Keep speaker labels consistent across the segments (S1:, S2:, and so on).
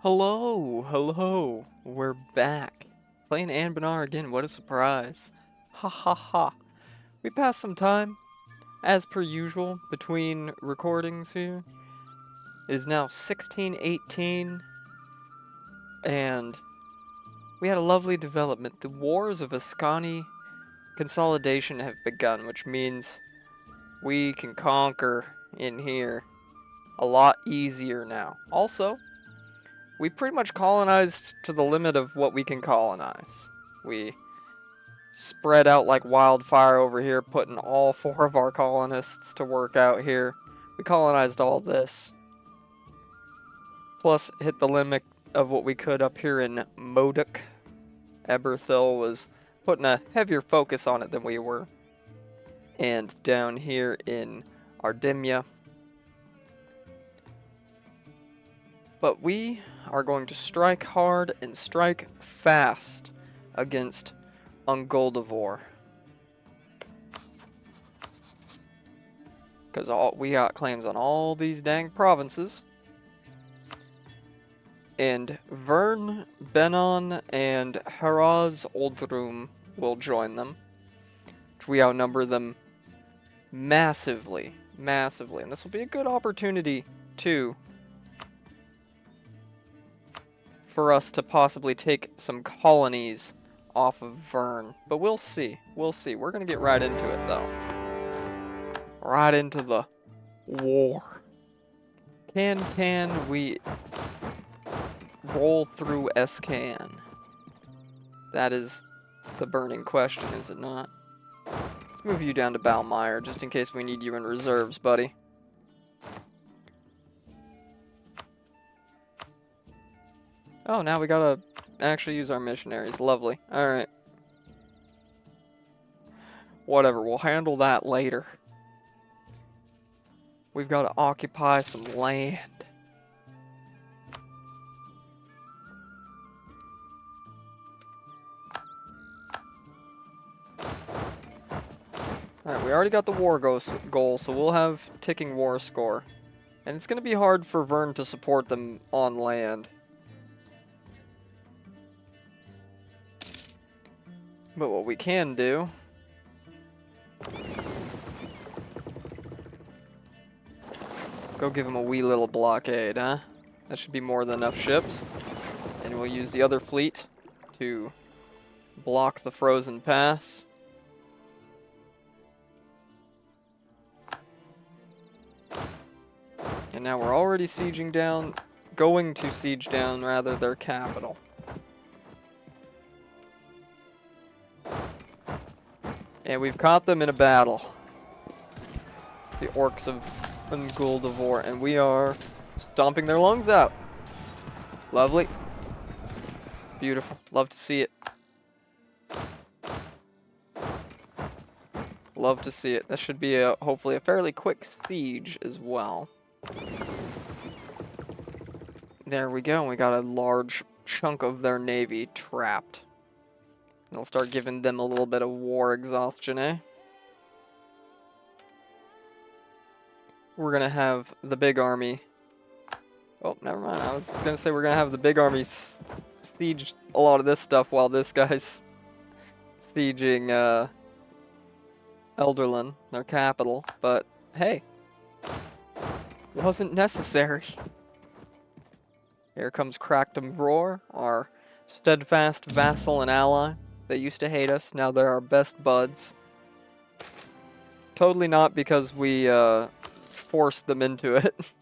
S1: Hello, hello. We're back. Playing Anbennar again, what a surprise. Ha ha ha. We passed some time, as per usual, between recordings here. It is now 1618, and we had a lovely development. The wars of Escann consolidation have begun, which means we can conquer in here a lot easier now. Also, we pretty much colonized to the limit of what we can colonize. We spread out like wildfire over here, putting all 4 of our colonists to work out here. We colonized all this. Plus, hit the limit of what we could up here in Modoc. Eberthil was putting a heavier focus on it than we were. And down here in Ardemia. But we are going to strike hard and strike fast against Ungoldivore. Because we got claims on all these dang provinces. And Verne, Benon, and Haraz Oldrum will join them. Which we outnumber them massively. Massively. And this will be a good opportunity, too, for us to possibly take some colonies off of Verne. But we'll see. We'll see. We're going to get right into it, though. Right into the war. Can we roll through Escann? That is the burning question, is it not? Let's move you down to Balmeyer, just in case we need you in reserves, buddy. Oh, now we gotta actually use our missionaries. Lovely. Alright. Whatever, we'll handle that later. We've got to occupy some land. Alright, we already got the war goal, so we'll have ticking war score. And it's going to be hard for Verne to support them on land. But what we can do... go give him a wee little blockade, huh? That should be more than enough ships. And we'll use the other fleet to block the frozen pass. And now we're already sieging down, going to siege down, rather, their capital. And we've caught them in a battle. The orcs of Ungoldivore, and we are stomping their lungs out. Lovely. Beautiful. Love to see it. Love to see it. That should be hopefully a fairly quick siege as well. There we go. We got a large chunk of their navy trapped. And I'll start giving them a little bit of war exhaustion, eh? We're going to have the big army. Oh, never mind. I was going to say we're going to have the big army siege a lot of this stuff while this guy's sieging Elderlin, their capital. But, hey, wasn't necessary. Here comes Cracktum Roar, our steadfast vassal and ally. They used to hate us. Now they're our best buds. Totally not because we forced them into it.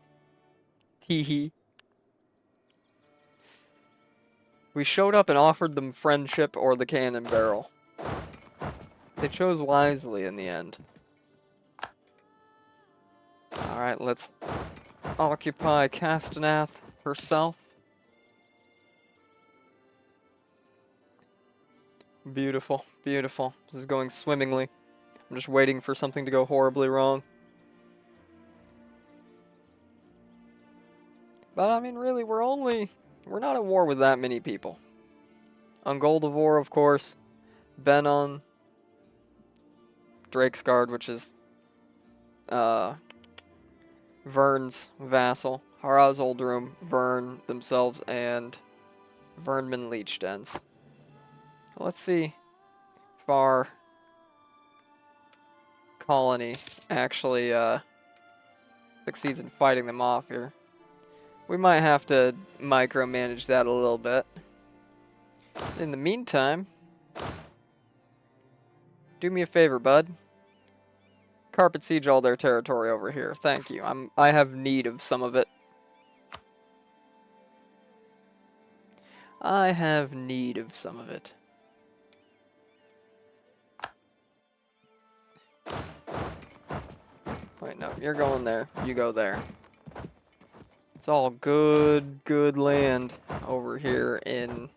S1: Teehee. We showed up and offered them friendship or the cannon barrel. They chose wisely in the end. Alright, let's occupy Castonath herself. Beautiful, beautiful. This is going swimmingly. I'm just waiting for something to go horribly wrong. But I mean, really, we're not at war with that many people. Ungoldivore, of course. Benon. Drakesguard, which is Verne's vassal. Haraz Oldroom, Verne themselves, and Verneman Leech Dens. Let's see if our colony actually succeeds in fighting them off here. We might have to micromanage that a little bit. In the meantime, do me a favor, bud. Carpet siege all their territory over here. Thank you. I have need of some of it. I have need of some of it. Wait, no, you're going there. You go there. It's all good land over here in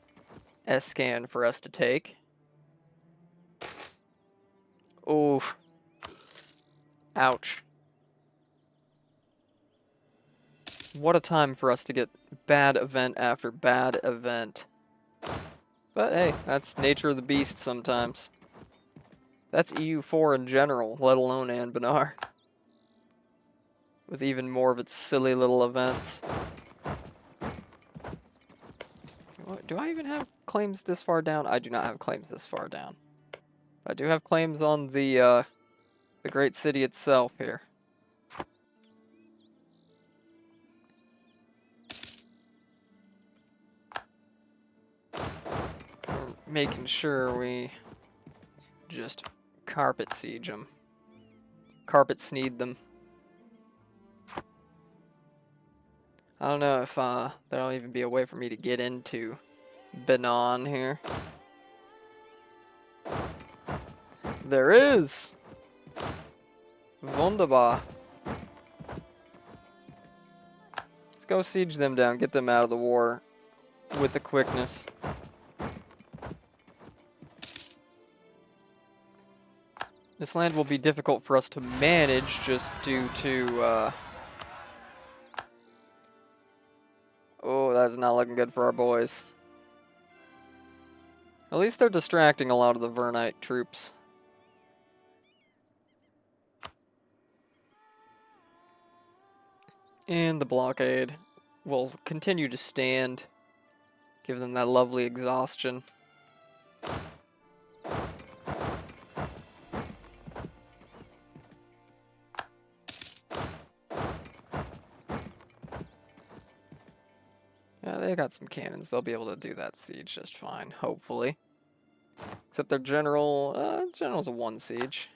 S1: Escann for us to take. Oof. Ouch. What a time for us to get bad event after bad event. But hey, that's nature of the beast sometimes. That's EU4 in general, let alone Anbennar. With even more of its silly little events. Do I even have claims this far down? I do not have claims this far down. I do have claims on the great city itself here. We're making sure we just carpet siege them. Carpet sneed them. I don't know if there'll even be a way for me to get into Benon here. There is! Wunderbar. Let's go siege them down, get them out of the war with the quickness. This land will be difficult for us to manage just due to, oh, that's not looking good for our boys. At least they're distracting a lot of the Vernite troops. And the blockade will continue to stand. Give them that lovely exhaustion. Yeah, they got some cannons. They'll be able to do that siege just fine, hopefully. Except their general's a one siege.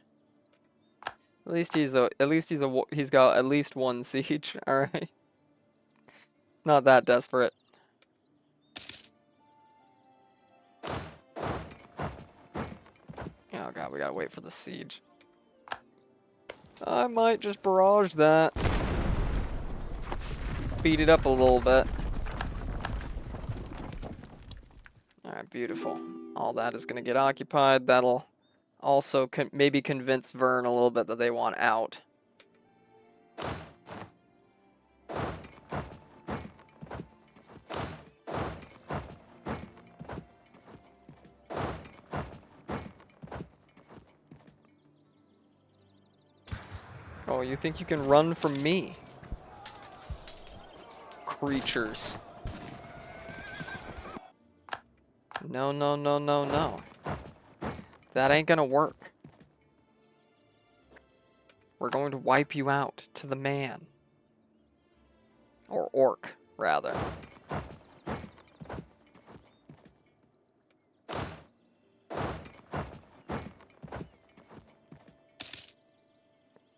S1: At least he's got at least one siege. All right, it's not that desperate. Oh god, we gotta wait for the siege. I might just barrage that. Speed it up a little bit. Alright, beautiful. All that is going to get occupied. That'll also maybe convince Verne a little bit that they want out. Oh, you think you can run from me? Creatures. No, no, no, no, no. That ain't gonna work. We're going to wipe you out to the man. Or orc, rather.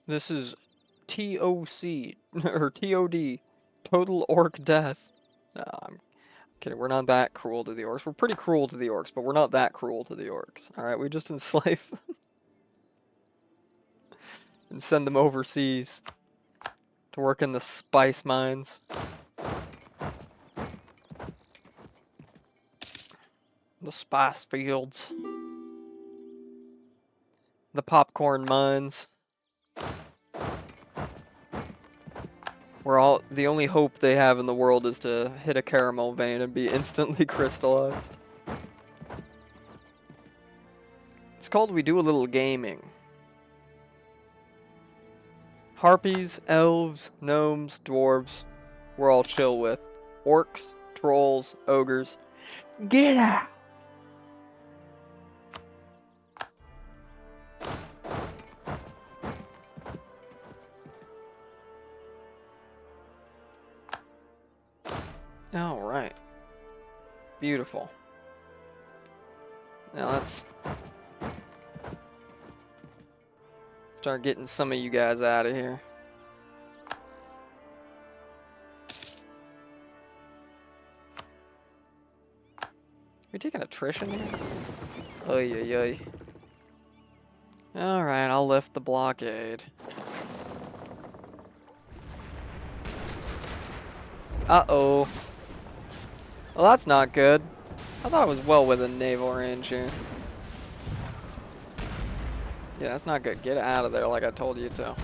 S1: This is TOC, or TOD, total orc death. I'm kidding, we're not that cruel to the orcs. We're pretty cruel to the orcs, but we're not that cruel to the orcs. Alright, we just enslave them. And send them overseas to work in the spice mines. The spice fields. The popcorn mines. Where the only hope they have in the world is to hit a caramel vein and be instantly crystallized. It's called We Do a Little Gaming. Harpies, elves, gnomes, dwarves. we're all chill with. Orcs, trolls, ogres. Get out! Alright. Beautiful. Now let's start getting some of you guys out of here. We taking attrition here? Oy, oy, oy. Alright, I'll lift the blockade. Uh-oh. Well, that's not good. I thought I was well within naval range here. Yeah, that's not good. Get out of there like I told you to.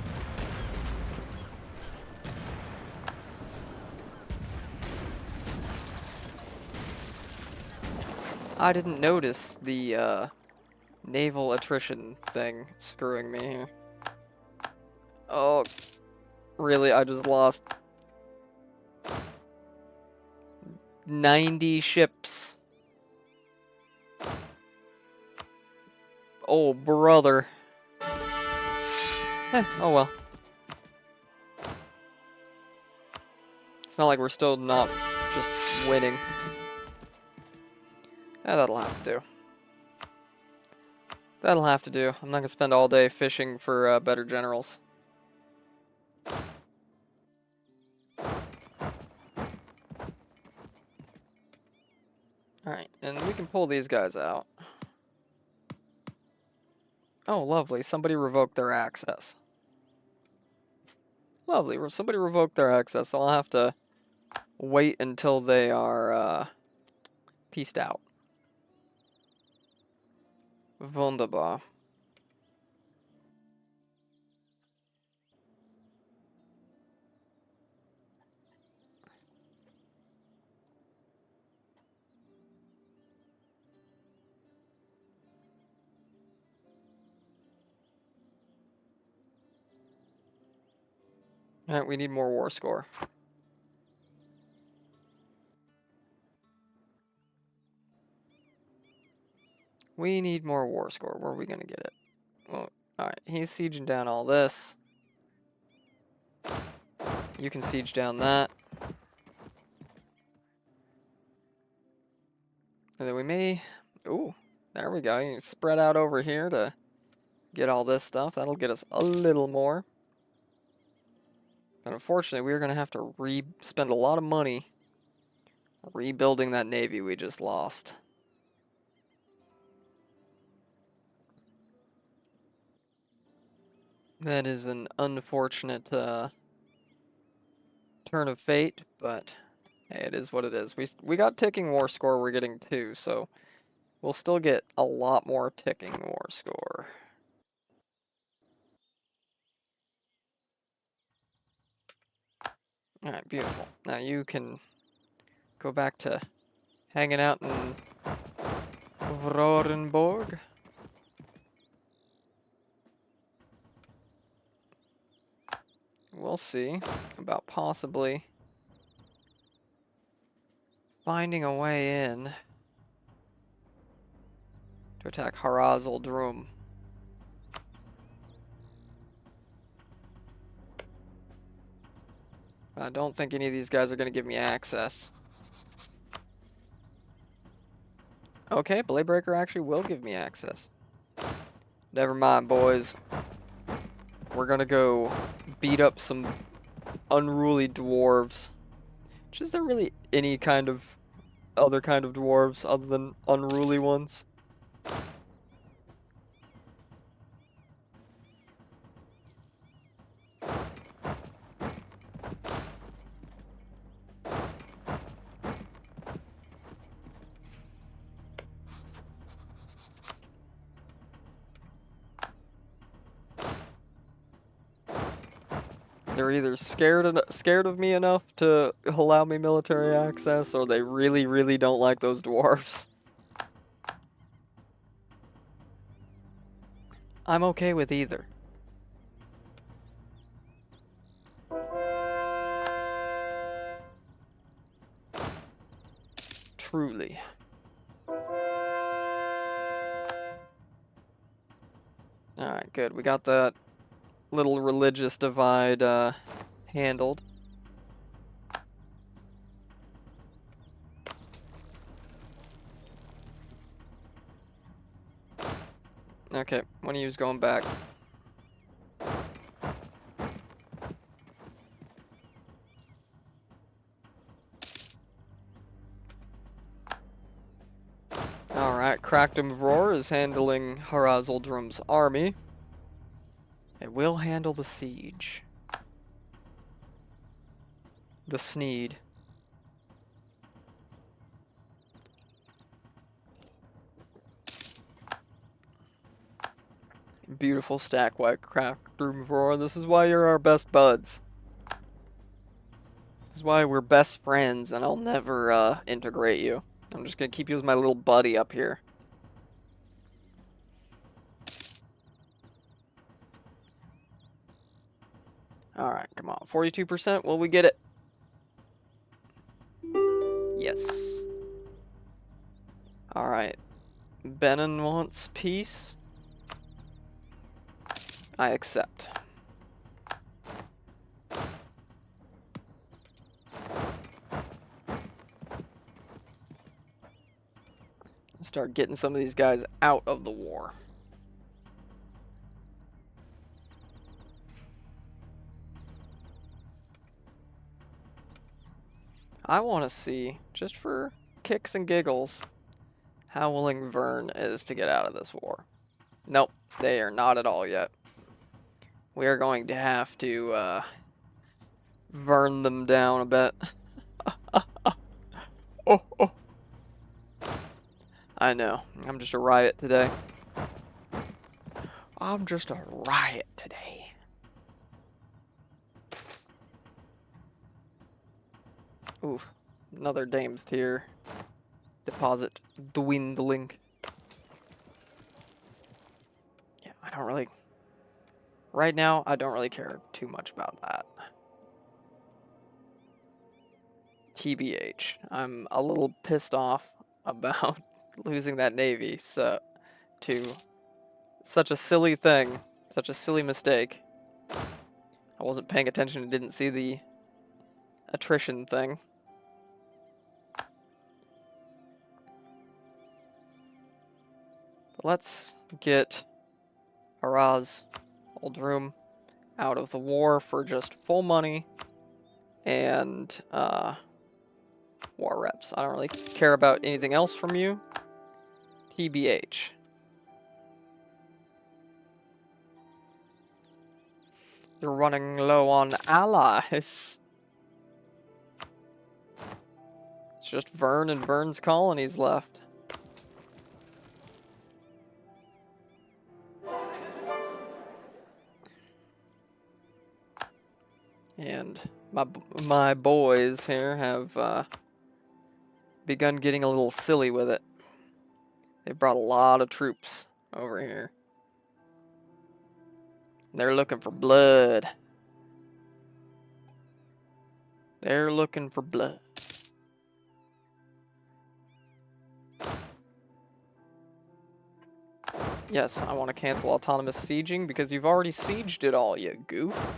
S1: I didn't notice the naval attrition thing screwing me here. Oh, really? I just lost 90 ships. Oh, brother. Oh well. It's not like we're still not just winning. Yeah, that'll have to do. That'll have to do. I'm not gonna spend all day fishing for better generals. Alright, and we can pull these guys out. Oh, lovely. Somebody revoked their access. Lovely. Somebody revoked their access, so I'll have to wait until they are pieced out. Wunderbar. Alright, we need more war score. We need more war score. Where are we gonna get it? Well, alright, he's sieging down all this. You can siege down that. And then we may... Ooh, there we go. You can spread out over here to get all this stuff. That'll get us a little more. But unfortunately, we're going to have to spend a lot of money rebuilding that navy we just lost. That is an unfortunate turn of fate, but hey, it is what it is. We got ticking war score, we're getting 2, so we'll still get a lot more ticking war score. Alright, beautiful. Now you can go back to hanging out in Rorenborg. We'll see about possibly finding a way in to attack Harazaldrum. I don't think any of these guys are going to give me access. Okay, Bladebreaker actually will give me access. Never mind, boys. We're going to go beat up some unruly dwarves. Is there really any kind of other kind of dwarves other than unruly ones? They're either scared of me enough to allow me military access, or they really, really don't like those dwarves. I'm okay with either. truly. Alright, good. We got that little religious divide handled. Okay, one of you's going back. Alright, Krakdumvror is handling Harazoldrum's army. It will handle the siege. The Sneed. Beautiful stack white Krakdumvror. This is why you're our best buds. This is why we're best friends and I'll never integrate you. I'm just gonna keep you as my little buddy up here. Alright, come on. 42%, will we get it? Yes. Alright. Benin wants peace. I accept. Start getting some of these guys out of the war. I want to see, just for kicks and giggles, how willing Verne is to get out of this war. Nope, they are not at all yet. We are going to have to Verne them down a bit. Oh. I know, I'm just a riot today. I'm just a riot today. Oof, another Dame's tier deposit dwindling. Yeah, I don't really... Right now, I don't really care too much about that. TBH, I'm a little pissed off about losing that navy to such a silly thing, such a silly mistake. I wasn't paying attention and didn't see the attrition thing. But let's get Harazoldrum out of the war for just full money and war reps. I don't really care about anything else from you. TBH. You're running low on allies. It's just Verne and Verne's colonies left. And my boys here have begun getting a little silly with it. They brought a lot of troops over here. They're looking for blood. They're looking for blood. Yes, I want to cancel autonomous sieging because you've already sieged it all, you goof.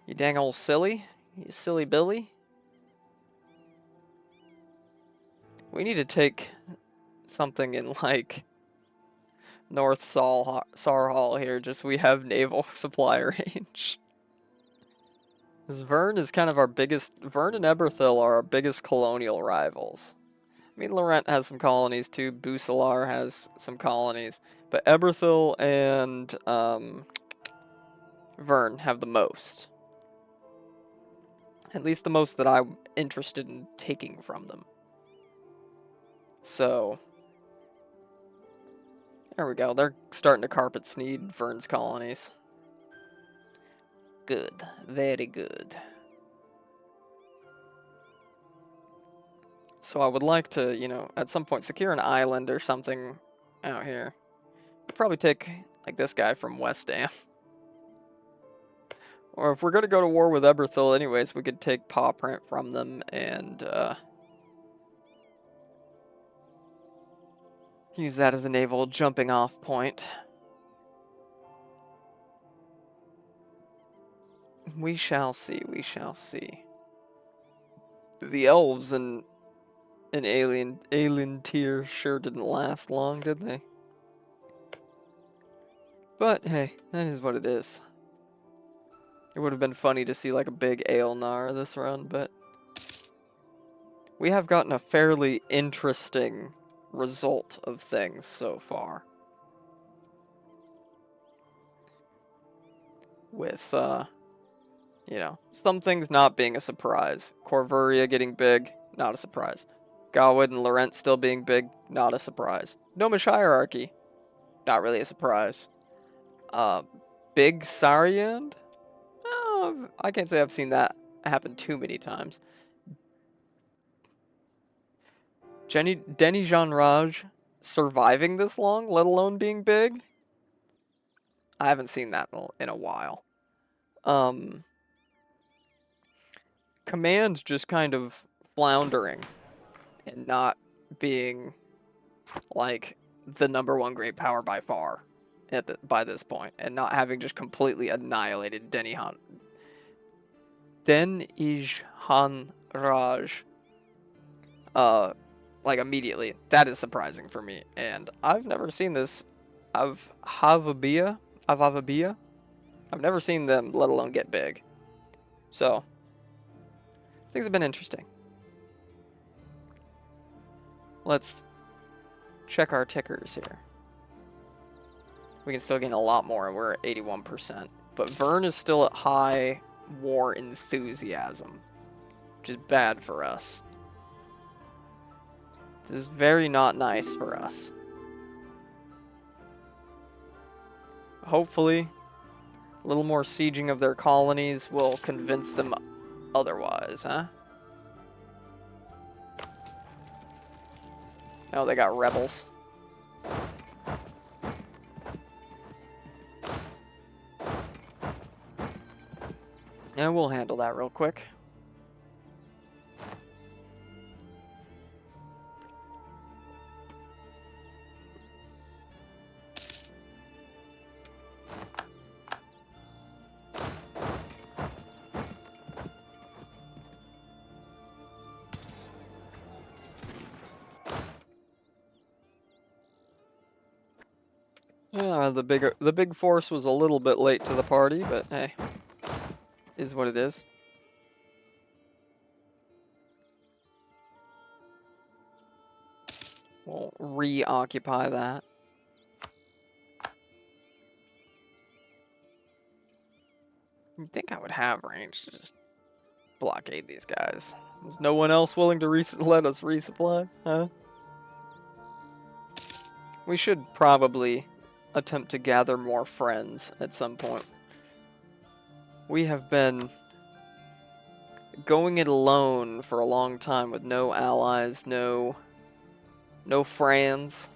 S1: You dang old silly. You silly Billy. We need to take something in, like, North Sarhall here, just we have naval supply range. This Verne is kind of our biggest... Verne and Eberthil are our biggest colonial rivals. I mean, Laurent has some colonies too, Bucelar has some colonies, but Eberthil and Verne have the most. At least the most that I'm interested in taking from them. So, there we go. They're starting to carpet sneed Verne's colonies. Good. Very good. So I would like to, you know, at some point secure an island or something out here. We'll probably take, like, this guy from West Dam. Or if we're going to go to war with Eberthil anyways, we could take Paw Print from them and Use that as a naval jumping off point. We shall see, we shall see. The elves in Alien Tier sure didn't last long, did they? But hey, that is what it is. It would have been funny to see like a big Aelnar this run, but we have gotten a fairly interesting result of things so far. With, you know, some things not being a surprise. Corvuria getting big, not a surprise. Gawain and Laurent still being big, not a surprise. Gnomish Hierarchy, not really a surprise. Big Sariand? Oh, I can't say I've seen that happen too many times. Denny Jean Raj surviving this long, let alone being big? I haven't seen that in a while. Command just kind of floundering and not being like the #1 great power by far by this point, and not having just completely annihilated Denizhan Raj like immediately. That is surprising for me, and I've never seen this of Avavia. I've never seen them, let alone get big. So things have been interesting. Let's check our tickers here. We can still gain a lot more, and we're at 81%. But Verne is still at high war enthusiasm, which is bad for us. This is very not nice for us. Hopefully, a little more sieging of their colonies will convince them otherwise, huh? Oh, they got rebels. And we'll handle that real quick. Yeah, the big force was a little bit late to the party, but hey, is what it is. We'll reoccupy that. You'd think I would have range to just blockade these guys. There's no one else willing to let us resupply, huh? We should probably attempt to gather more friends at some point. We have been going it alone for a long time with no allies, no friends.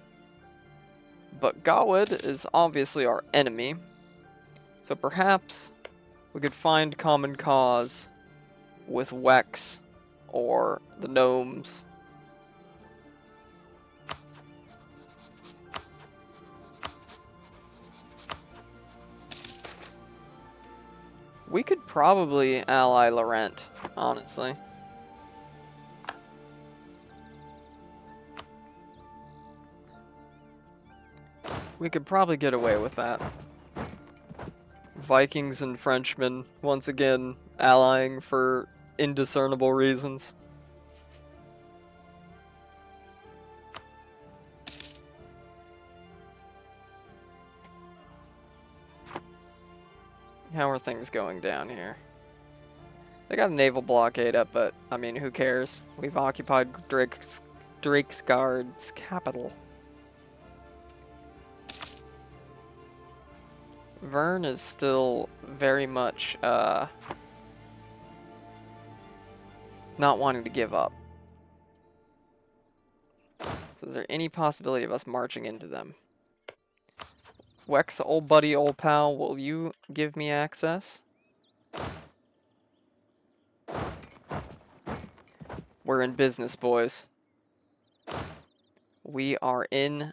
S1: But Gawad is obviously our enemy, so perhaps we could find common cause with Wex or the gnomes. We could probably ally Laurent, honestly. We could probably get away with that. Vikings and Frenchmen, once again, allying for indiscernible reasons. How are things going down here? They got a naval blockade up, but, I mean, who cares? We've occupied Drakesgard's capital. Verne is still very much, not wanting to give up. So is there any possibility of us marching into them? Wex, old buddy, old pal, will you give me access? We're in business, boys. We are in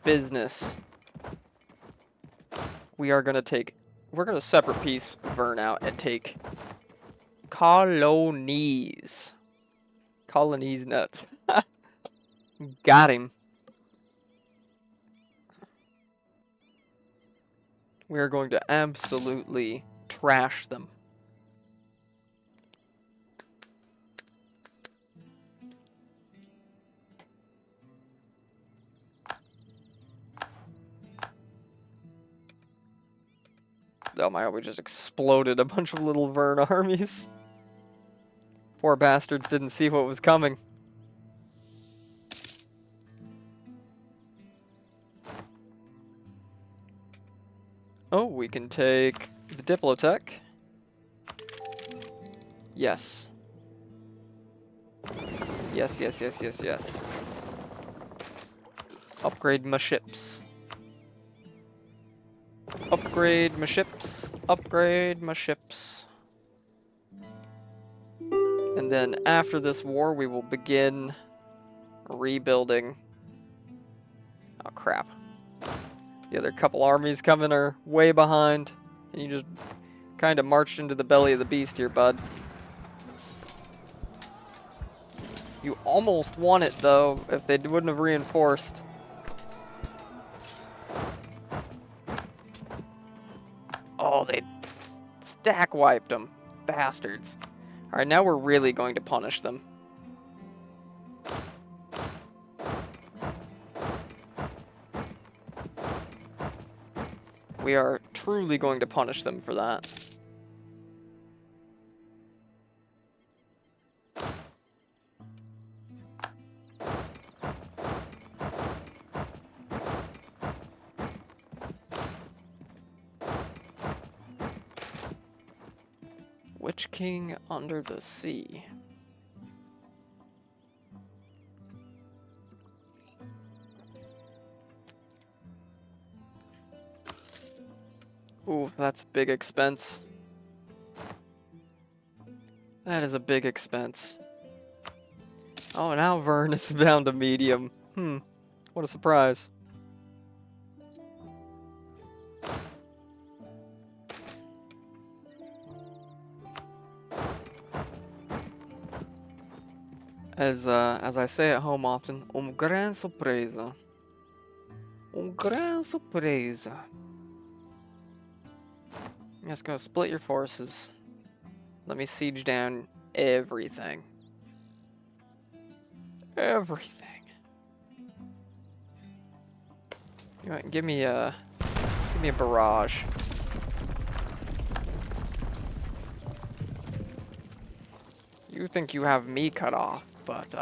S1: business. We are gonna take... We're gonna separate piece Verne out and take colonies. Colonies nuts. Got him. We are going to absolutely trash them. Oh my god, we just exploded a bunch of little Verne armies. Poor bastards didn't see what was coming. Oh, we can take the Diplotech. Yes. Yes, yes, yes, yes, yes. Upgrade my ships. Upgrade my ships. Upgrade my ships. And then after this war, we will begin rebuilding. Oh, crap. The other couple armies coming are way behind. And you just kind of marched into the belly of the beast here, bud. You almost won it, though, if they wouldn't have reinforced. Oh, they stack wiped them. Bastards. Alright, now we're really going to punish them. We are truly going to punish them for that. Witch King under the sea. Ooh, that's a big expense. That is a big expense. Oh, now Verne is down to medium. What a surprise. As I say at home often, gran sorpresa. Gran sorpresa. Let's go split your forces. Let me siege down everything. Everything. You know, give me a barrage. You think you have me cut off, but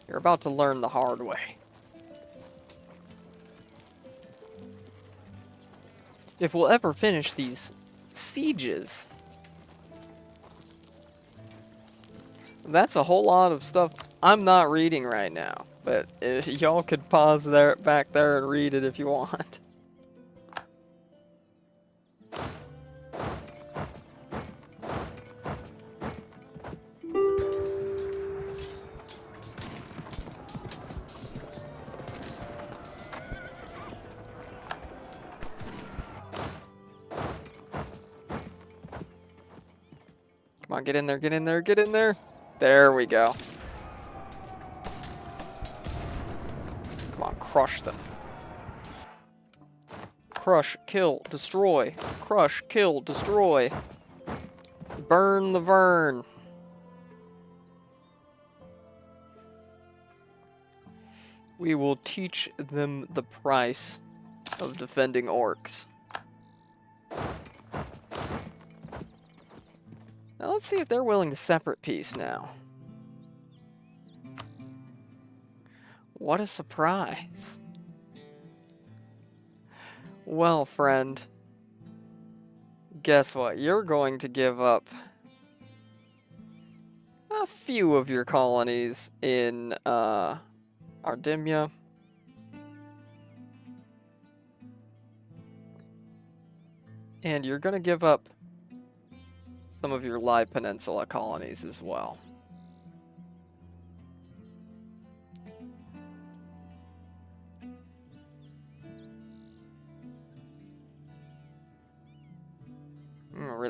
S1: you're about to learn the hard way. If we'll ever finish these sieges, that's a whole lot of stuff I'm not reading right now. But y'all could pause there, back there, and read it if you want. Come on, get in there, get in there, get in there. There we go. Come on, crush them. Crush, kill, destroy. Crush, kill, destroy. Burn the Verne. We will teach them the price of defending orcs. Now let's see if they're willing to separate peace now. What a surprise. Well, friend, guess what? You're going to give up a few of your colonies in Ardimia. And you're going to give up some of your Live Peninsula colonies as well.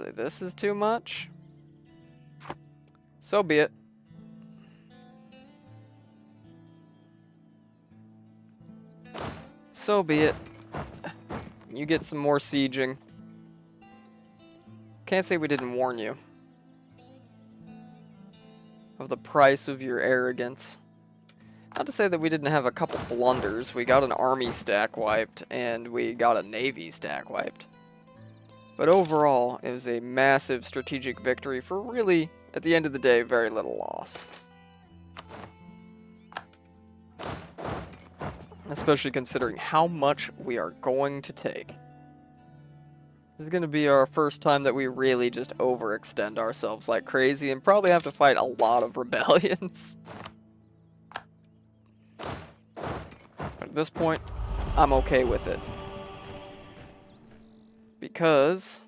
S1: Really, this is too much? So be it. So be it. You get some more sieging. Can't say we didn't warn you of the price of your arrogance. Not to say that we didn't have a couple blunders. We got an army stack wiped, and we got a navy stack wiped. But overall, it was a massive strategic victory for really, at the end of the day, very little loss. Especially considering how much we are going to take. This is going to be our first time that we really just overextend ourselves like crazy and probably have to fight a lot of rebellions. But at this point, I'm okay with it. Because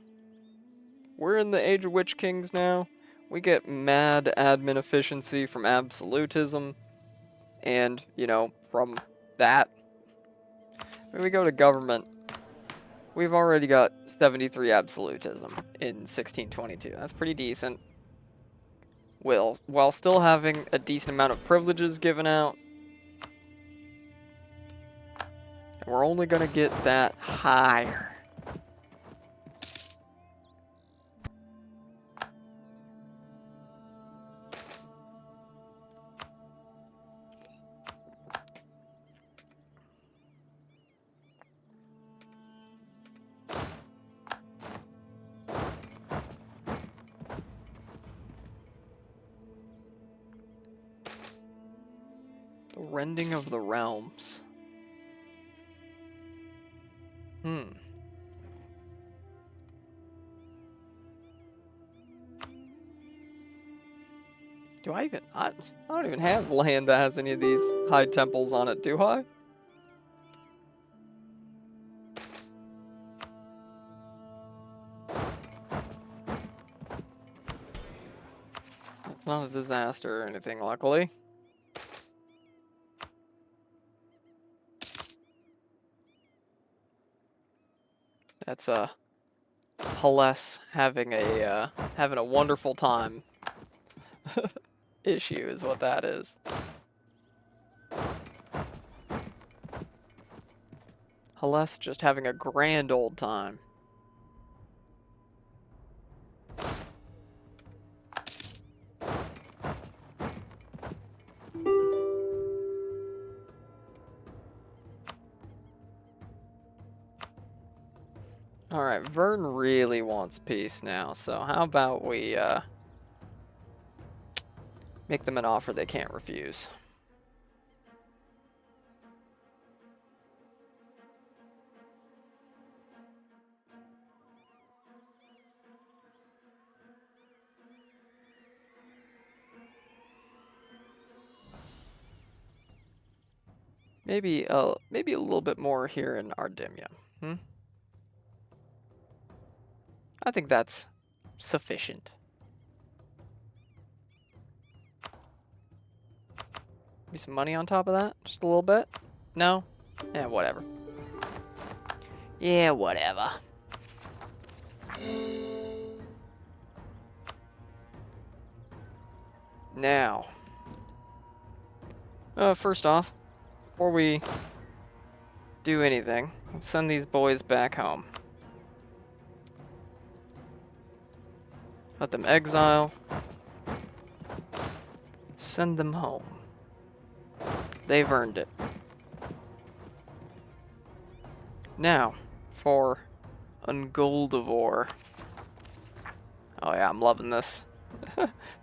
S1: we're in the Age of Witch Kings now. We get mad admin efficiency from absolutism. And, you know, from that, when we go to government, we've already got 73 absolutism in 1622. That's pretty decent. While still having a decent amount of privileges given out. And we're only going to get that higher. The rending of the realms. Do I even... I don't even have land that has any of these high temples on it, do I? It's not a disaster or anything, luckily. That's Hellas having a wonderful time. Issue is what that is. Hellas just having a grand old time. Alright, Verne really wants peace now, so how about we make them an offer they can't refuse. Maybe a little bit more here in Ardimia. I think that's sufficient. Maybe some money on top of that? Just a little bit? No? Yeah, whatever. Yeah, whatever. Now. First off, before we do anything, let's send these boys back home. Let them exile. Send them home. They've earned it. Now, for Ungoldivore. Oh yeah, I'm loving this.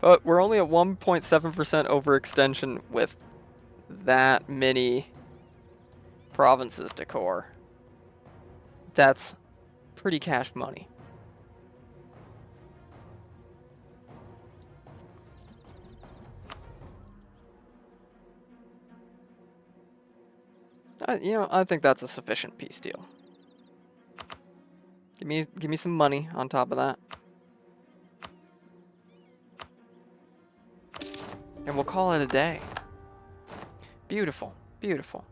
S1: But we're only at 1.7% overextension with that many provinces to core. That's pretty cash money. You know, I think that's a sufficient peace deal. Give me some money on top of that. And we'll call it a day. Beautiful, beautiful.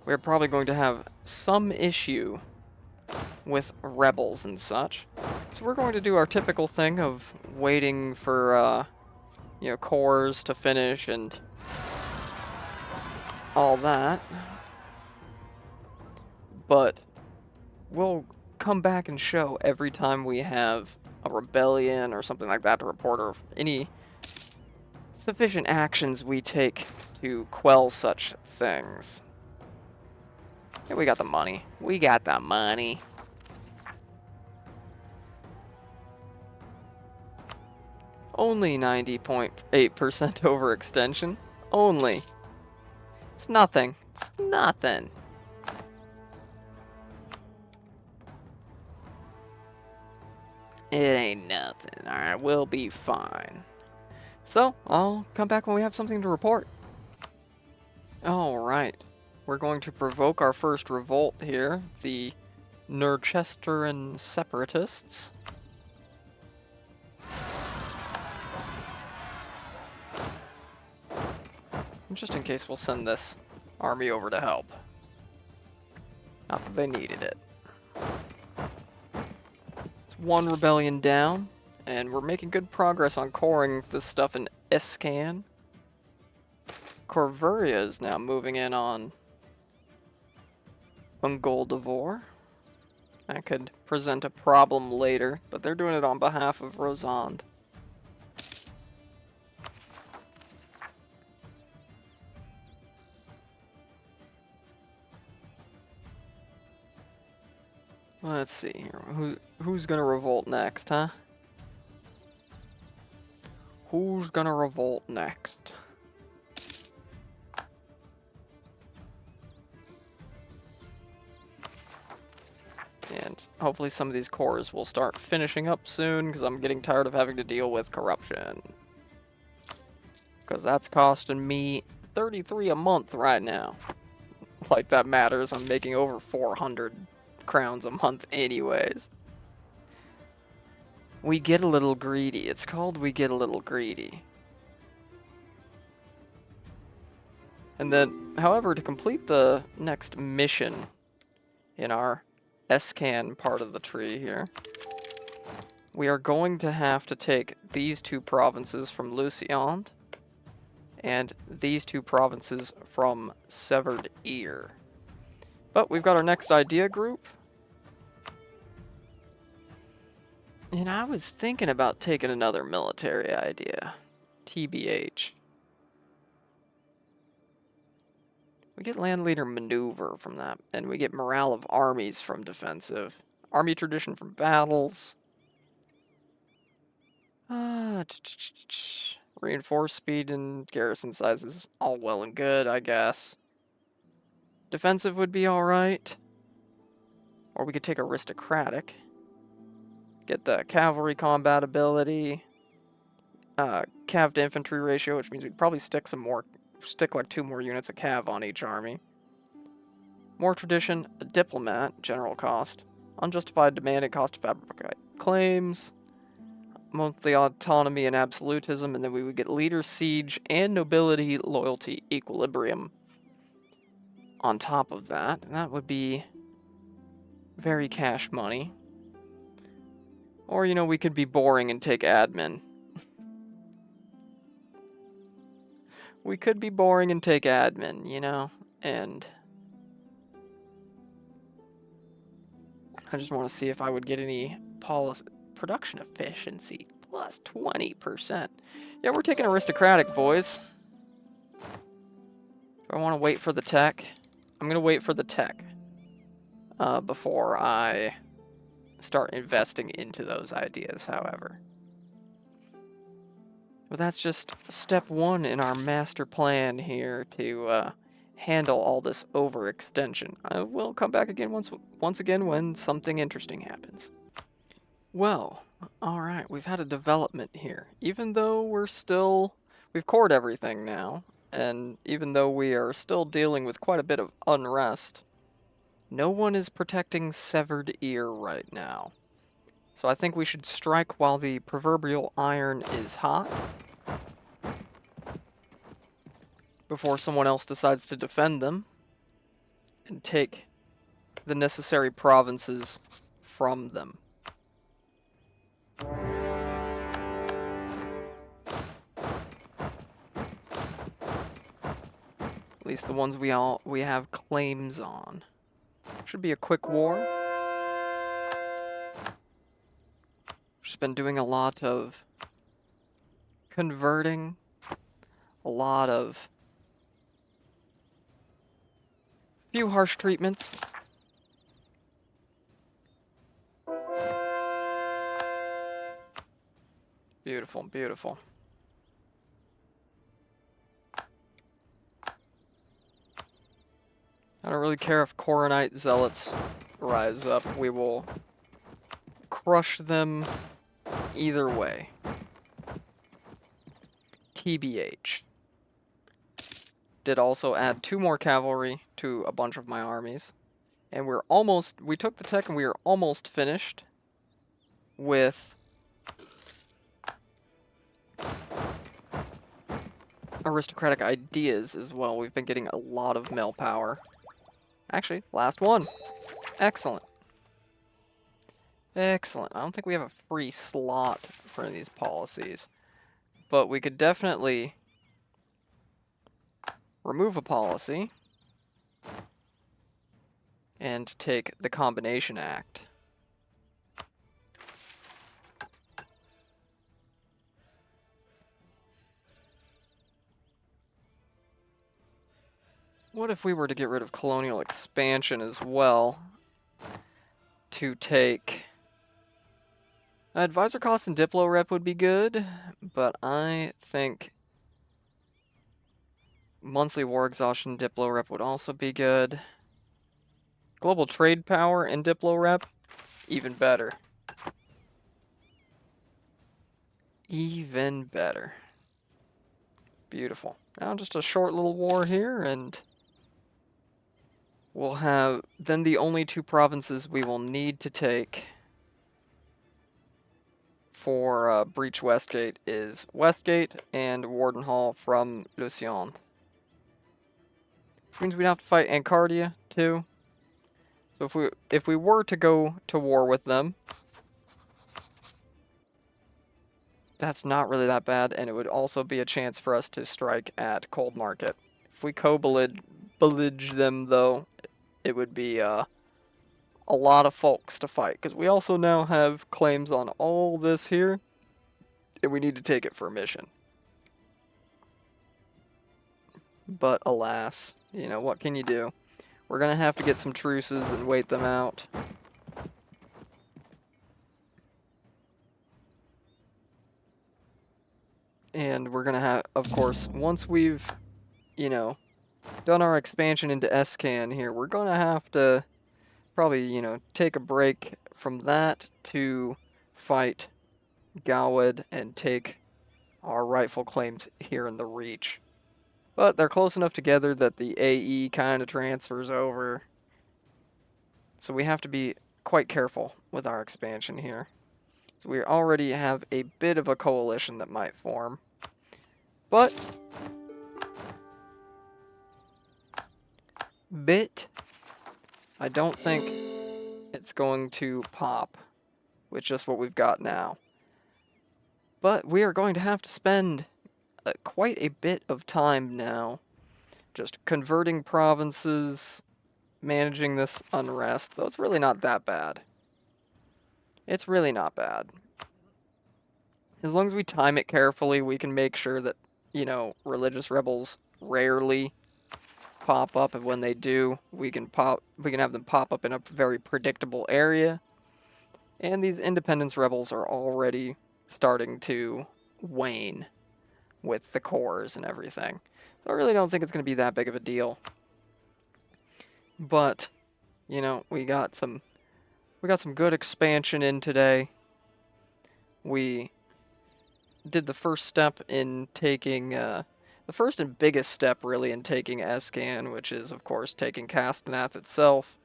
S1: we're probably going to have some issue with rebels and such. So we're going to do our typical thing of waiting for, you know, cores to finish and all that. But we'll come back and show every time we have a rebellion or something like that to report, or any sufficient actions we take to quell such things. Yeah, we got the money. We got the money. Only 90.8% overextension. Only. It's nothing. It's nothing. It ain't nothing. Alright, we'll be fine. So, I'll come back when we have something to report. Alright. We're going to provoke our first revolt here. The Nurchesteran Separatists. Just in case, we'll send this army over to help. Not that they needed it. It's one rebellion down, and we're making good progress on coring this stuff in Escann. Corvuria is now moving in on Ungoldivore. That could present a problem later, but they're doing it on behalf of Rosand. Let's see here. Who's gonna revolt next, huh? Who's gonna revolt next? And hopefully some of these cores will start finishing up soon, because I'm getting tired of having to deal with corruption. Because that's costing me 33 a month right now. Like that matters, I'm making over 400 crowns a month anyways. We get a little greedy. It's called we get a little greedy. And then, however, to complete the next mission in our Escann part of the tree here, we are going to have to take these two provinces from Luciand and these two provinces from Severed Ear. But we've got our next idea group. And I was thinking about taking another military idea. TBH. We get land leader maneuver from that, and we get morale of armies from defensive. Army tradition from battles. Reinforced speed and garrison sizes, all well and good, I guess. Defensive would be alright. Or we could take aristocratic. Get the cavalry combat ability. Cav to infantry ratio, which means we'd probably stick like 2 more units of cav on each army. More tradition, a diplomat, general cost. Unjustified demand and cost to fabricate claims. Monthly autonomy and absolutism, and then we would get leader, siege, and nobility, loyalty, equilibrium on top of that. And that would be very cash money. Or, you know, we could be boring and take admin. We could be boring and take admin, you know, and I just want to see if I would get any policy. Production efficiency, plus 20%. Yeah, we're taking aristocratic, boys. Do I want to wait for the tech? I'm going to wait for the tech before I start investing into those ideas, however. But that's just step 1 in our master plan here to handle all this overextension. I will come back again once again when something interesting happens. Well, alright, we've had a development here. Even though we've cored everything now, and even though we are still dealing with quite a bit of unrest, no one is protecting Severed Ear right now. So I think we should strike while the proverbial iron is hot, before someone else decides to defend them. and take the necessary provinces from them. At least the ones we have claims on. Should be a quick war. Just been doing a lot of converting, a lot of few harsh treatments. Beautiful, beautiful. I don't really care if Coronite Zealots rise up. We will crush them either way. TBH. Did also add 2 more cavalry to a bunch of my armies. And we took the tech and we are almost finished with aristocratic ideas as well. We've been getting a lot of male power. Actually, last one. Excellent. Excellent. I don't think we have a free slot for any of these policies. But we could definitely remove a policy and take the Combination Act. What if we were to get rid of colonial expansion as well to take... advisor cost and Diplo rep would be good, but I think monthly war exhaustion Diplo rep would also be good. Global trade power and Diplo rep, even better. Even better. Beautiful. Now just a short little war here, and we'll have then the only 2 provinces we will need to take for Breach Westgate is Westgate and Wardenhall from Lucien. Which means we'd have to fight Ancardia too. So if we were to go to war with them, that's not really that bad, and it would also be a chance for us to strike at Cold Market. If we co-bellage them, though, it would be a lot of folks to fight, because we also now have claims on all this here, and we need to take it for a mission. But alas, you know, what can you do? We're going to have to get some truces and wait them out. And we're going to have, of course, once we've, you know, done our expansion into Escann here, we're going to have to probably, you know, take a break from that to fight Gawad and take our rightful claims here in the Reach. But they're close enough together that the AE kind of transfers over. So we have to be quite careful with our expansion here. So we already have a bit of a coalition that might form. But I don't think it's going to pop with just what we've got now. But we are going to have to spend quite a bit of time now just converting provinces, managing this unrest, though it's really not that bad. It's really not bad. As long as we time it carefully, we can make sure that, you know, religious rebels rarely pop up, and when they do, we can have them pop up in a very predictable area. And these independence rebels are already starting to wane with the cores and everything. So I really don't think it's going to be that big of a deal. But, you know, we got some good expansion in today. We did the first step in taking, the first and biggest step really in taking Escann, which is of course taking Castonath itself.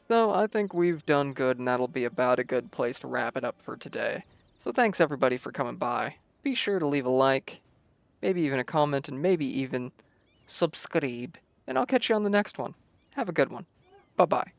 S1: So I think we've done good, and that'll be about a good place to wrap it up for today. So thanks everybody for coming by. Be sure to leave a like, maybe even a comment, and maybe even subscribe. And I'll catch you on the next one. Have a good one. Bye-bye.